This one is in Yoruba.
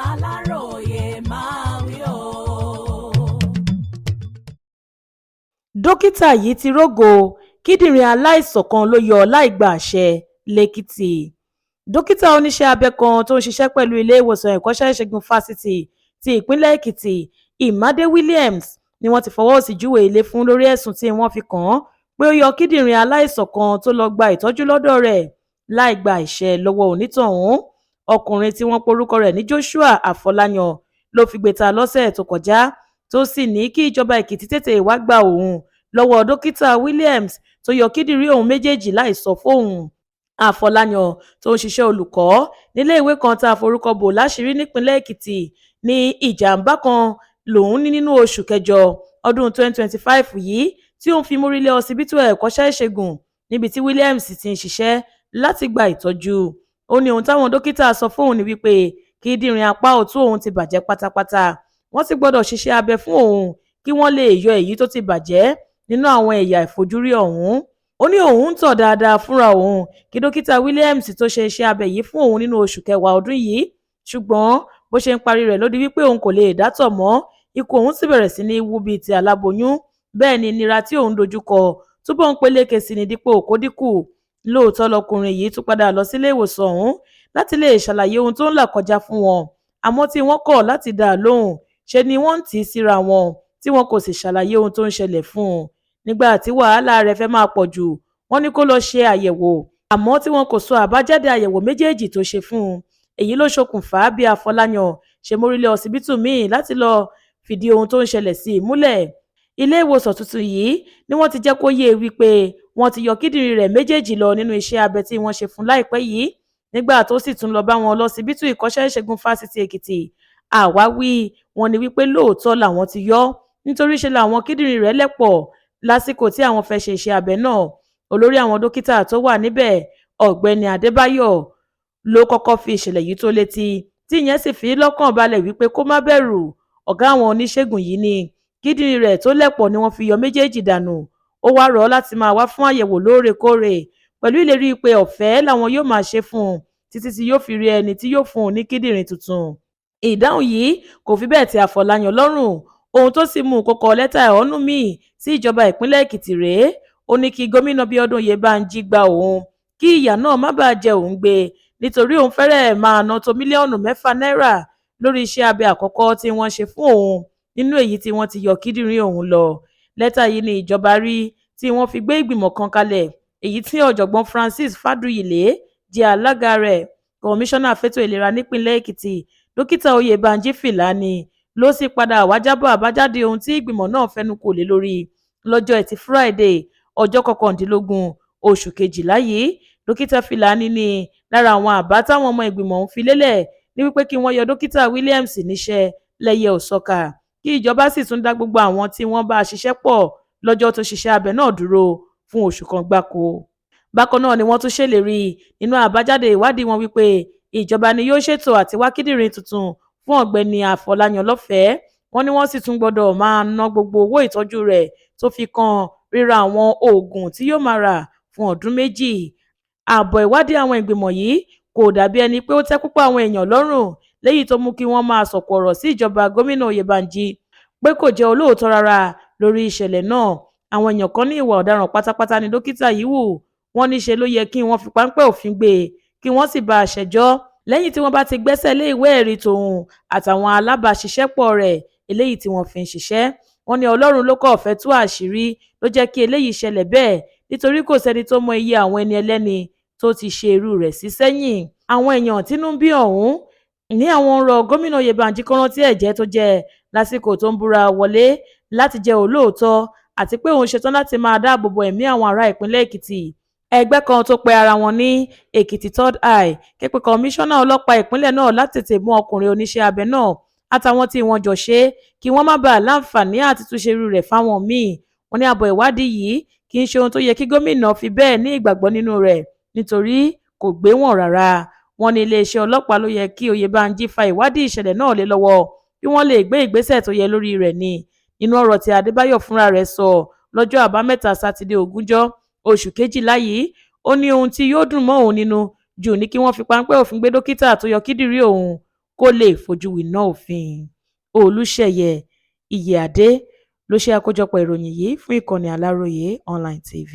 Aláròyé máa wí o. Dókítà yìí ti rógo kíndìnrín aláìsàn kan ló yọ láì gba àṣẹ lẹ́kìtì. Dókítà oníṣẹ́ abẹ kan tó ń ṣiṣẹ́ pẹ̀lú ilé ìwòsàn ẹ̀kọ́ṣẹ́ ìṣègùn fásitì ti ìpínlẹ̀ Èkìtì, Imade Williams, ni wọ́n ti fọwọ́ òsì júwe ilé fún lórí ẹ̀sùn tí wọ́n fi kàn án pé ó yọ kíndìnrín aláìsàn kan tó lọ gba ìtọ́jú lọ́dọ̀ rẹ̀ láì gba àṣẹ lọ́wọ́ onítọ̀hún. Ọkùnrin tí wọ́n porúkọ rẹ̀ ní Joshua Afọláyàn ló fi gbéta lọ́sẹ̀ tó kọjá tó sì ní kí ìjọba Èkìtì tètè wá gba òun lọ́wọ́ dókítà Williams tó yọ kíndìnrín òun méjèèjì láì sọ fóun. Afọláyàn tó ń ṣiṣẹ́ olùkọ́ nílé ìwé kan tá a forúkọ bò láṣìírí nípínlẹ̀ Èkìtì ní ìjàmbá kan lòun ní nínú oṣù kẹjọ ọdún 2025 yìí tí òun fi mórí lé ọsibítù ẹ̀kọ́ṣẹ́ ìṣègùn níbi tí Williams ti ń ṣiṣẹ́ láti gba ìtọ́jú. Ó ní ohun táwọn dókítà sọ fóun ní wípé kíndìnrín apá ọ̀tún òun ti bàjẹ́ pátápátá, wọ́n sì gbọ́dọ̀ ṣiṣẹ́ abẹ fún òun kí wọ́n lè yọ èyí tó ti bàjẹ́ nínú àwọn ẹ̀yà ìfojúrí ọ̀hún. Ó ní òun ń tọ̀ dáadáa fúnra òun kí dókítà Williams tó ṣe iṣẹ́ abẹ yìí fún òun nínú oṣù kẹwàá ọdún yìí, ṣùgbọ́n bó ṣe ń parí rẹ̀ ló di wípé òun kò lè dátọ̀ mọ́, ikùn òun sì bẹ̀rẹ̀ sí ní wú bíi ti aláboyún, bẹ́ẹ̀ ni ìnira tí òun dojúkọ túbọ̀ ń peléke sí ní dípò kó dínkù. Lóòótọ́ lọkùnrin yìí tún padà lọ sílé ìwòsàn ọ̀hún láti lè ṣàlàyé ohun tó ń là kọjá fún wọn, àmọ́ tí wọ́n kọ̀ láti dá a lóhùn, ṣe ni wọ́n ń tì í síra wọn tí wọn kò sì ṣàlàyé ohun tó ń ṣẹlẹ̀ fún un. Nígbà tí wàhálà rẹ̀ fẹ́ máa pọ̀ jù, wọ́n ní kó lọ ṣe àyẹ̀wò, àmọ́ tí wọn kò sọ àbájáde àyẹ̀wò méjèèjì tó ṣe fún un. Èyí ló ṣokùnfà bí Afọláyàn ṣe mórí lé ọsibítù míì láti lọ fìdí ohun tó ń ṣẹlẹ̀ sí i múlẹ̀. Ilé ìwòsàn tuntun yìí ni wọ́n ti jẹ́ kó yé wípé wọ́n ti yọ kíndìnrín rẹ̀ méjèèjì lọ nínú iṣẹ́ abẹ tí wọ́n ṣe fún láìpẹ́ yìí. Nígbà tó sì tún lọ bá wọn lọsibítù ìkọ́ṣẹ́ ìṣègùn fásitì Èkìtì, àwáwí wọn ni wípé lóòótọ́ làwọn ti yọ nítorí ṣe làwọn kíndìnrín rẹ̀ lẹ̀pọ̀ lásìkò tí àwọn fẹ́ ṣe iṣẹ́ abẹ náà. Olórí àwọn dókítà tó wà níbẹ̀, Ọ̀gbẹ́ni Adébáyọ̀, ló kọ́kọ́ fi ìṣẹ̀lẹ̀ yìí tó létí, tí ìyẹn sì fi lọ́kàn balẹ̀ wípé kó má bẹ̀rù. Ọ̀gá àwọn oníṣègùn yìí ní kíndìnrín rẹ̀ tó lẹ̀pọ̀ ni wọ́n fi yọ méjèèjì dànù. Ó wá rọ̀ ọ́ láti máa wá fún àyẹ̀wò lóòrèkóòrè pẹ̀lú ìlérí pé ọ̀fẹ́ làwọn yóò máa ṣe fún un títí tí yóò fi rí ẹni tí yóò fún un ní kíndìnrín tuntun. Ìdáhùn yìí kò fi bẹ́ẹ̀ tẹ́ Afọláyàn lọ́rùn. Ohun tó sì mú kó kọ lẹ́tà ẹ̀hónú míì sí ìjọba ìpínlẹ̀ Èkìtì rèé. Ó ní kí gómìnà Bíọ́dún Oyèbánjí gba òun kí ìyà náà má bàa jẹ òun gbé, nítorí òun fẹ́rẹ̀ máa ná tó mílíọ̀nù 6 náírà lórí iṣẹ́ abẹ àkọ́kọ́ tí wọ́n ṣe fún òun nínú èyí tí wọ́n ti yọ kíndìnrín òun lọ. Lẹ́tà yìí ni ìjọba rí tí wọ́n fi gbé ìgbìmọ̀ kan kalẹ̀, èyí tí ọ̀jọ̀gbọ́n Francis Fádùyìlé jẹ́ alága rẹ̀. Kọmíṣánná fétò ìlera nípìnlẹ̀ Èkìtì, dókítà Oyèbánjí Fìlání, ló sì padà wá jábọ̀ àbájáde ohun tí ìgbìmọ̀ náà fẹnu kò lé lórí lọ́jọ́ Ẹtì Friday ọjọ́ 19 oṣù kejìlá yìí. Dókítà Fìlání ní lára àwọn àbá táwọn ọmọ ìgbìmọ̀ ń fi lélẹ̀ ní wípé kí wọ́n yọ dókítà Williams níṣẹ́ lẹ́yẹ òsọkà, kí ìjọba sì tún dá gbogbo àwọn tí wọ́n bá ṣiṣẹ́ pọ̀ lọ́jọ́ tó ṣiṣẹ́ abẹ náà dúró fún oṣù kan gbáko. Bákan náà ni wọ́n tún ṣèlérí nínú àbájáde ìwádìí wọn wípé ìjọba ni yóò ṣètò àti wá kíndìnrín tuntun fún Ọ̀gbẹ́ni Afọláyàn lọ́fẹ̀ẹ́. Wọ́n ní wọ́n sì tún gbọ́dọ̀ máa ná gbogbo owó ìtọ́jú rẹ̀ tó fi kan ríra àwọn oògùn tí yóò máa rà fún ọdún 2. Àbọ̀ ìwádìí àwọn ìgbìmọ̀ yìí kò dàbí ẹni pé ó tẹ́ púpọ̀ àwọn èèyàn lọ́rùn, léyìí tó mú kí wọ́n máa sọ̀kò ọ̀rọ̀ sí ìjọba gómìnà Oyèbánjí pé kò jẹ́ olóòótọ́ rárá lórí ìṣẹ̀lẹ̀ náà. Àwọn èèyàn kan ní ìwà ọ̀daràn pátápátá ni dókítà yìí wù. Wọ́n ní ṣe ló yẹ kí wọ́n fi páńpẹ́ òfin gbé e, kí wọ́n sì bá a ṣẹjọ́ lẹ́yìn tí wọ́n bá ti gbẹ́sẹ̀ lé ìwé ẹ̀rí tòun àtàwọn alábàáṣiṣẹ́pọ̀ rẹ̀ eléyìí tí wọ́n fi ń ṣiṣẹ́. Wọ́n ní Ọlọ́run ló kọ́ fẹ́ tú àṣírí ló jẹ́ kí eléyìí ṣẹlẹ̀ bẹ́ẹ̀, nítorí kò sẹ́ni tó mọ iye àwọn ẹni ẹlẹ́ni tó ti ṣe irú rẹ̀ sí sẹ́yìn. Àwọn èèyàn tínú bí ọ̀hún ní àwọn ń rọ gómìnà Oyèbánjí kó rántí ẹ̀jẹ́ tó jẹ lásìkò tó ń búra wọlé láti jẹ́ olóòótọ́ àti pé òun ṣetán láti máa dáàbò bo ẹ̀mí àwọn ará ìpínlẹ̀ Èkìtì. Ẹgbẹ́ kan tó pe ara wọn ní Èkìtì Third Eye ké pe kọmíṣánná ọlọ́pàá ìpínlẹ̀ náà láti tètè mú ọkùnrin oníṣẹ́ abẹ náà àtàwọn tí wọ́n jọ ṣe kí wọ́n má bàa láǹfààní àti túnṣe irú rẹ̀ fáwọn míì. Wọ́n ní àbọ̀ ìwádìí yìí kì í ṣe ohun tó yẹ kí gómìnà fi bẹ́ẹ̀ ní ìgbàgbọ́ nínú rẹ̀ nítorí kò gbé wọn rárá. Wọ́n ní iléeṣẹ́ ọlọ́pàá ló yẹ kí Oyèbánjí fa ìwádìí ìṣẹ̀lẹ̀ náà lé lọ́wọ́ kí wọ́n lè gbé ìgbésẹ̀ tó yẹ lórí rẹ̀ ni. Nínú ọ̀rọ̀ tí Adébáyọ̀ fúnra rẹ̀ sọ lọ́jọ́ àbámẹ́ta Sátidé 20 oṣù kejìlá yìí, ó ní ohun tí yóò dùn mọ́ òun nínú jù ní kí wọ́n fi páńpẹ́ òfin gbé dókítà tó yọ kíndìnrín òun. kó lè fojú winá òfin. Olúṣèyẹ Ìyíáde ló ṣe àkójọpọ̀ ìròyìn yìí fún ìkànnì Aláròye Online TV.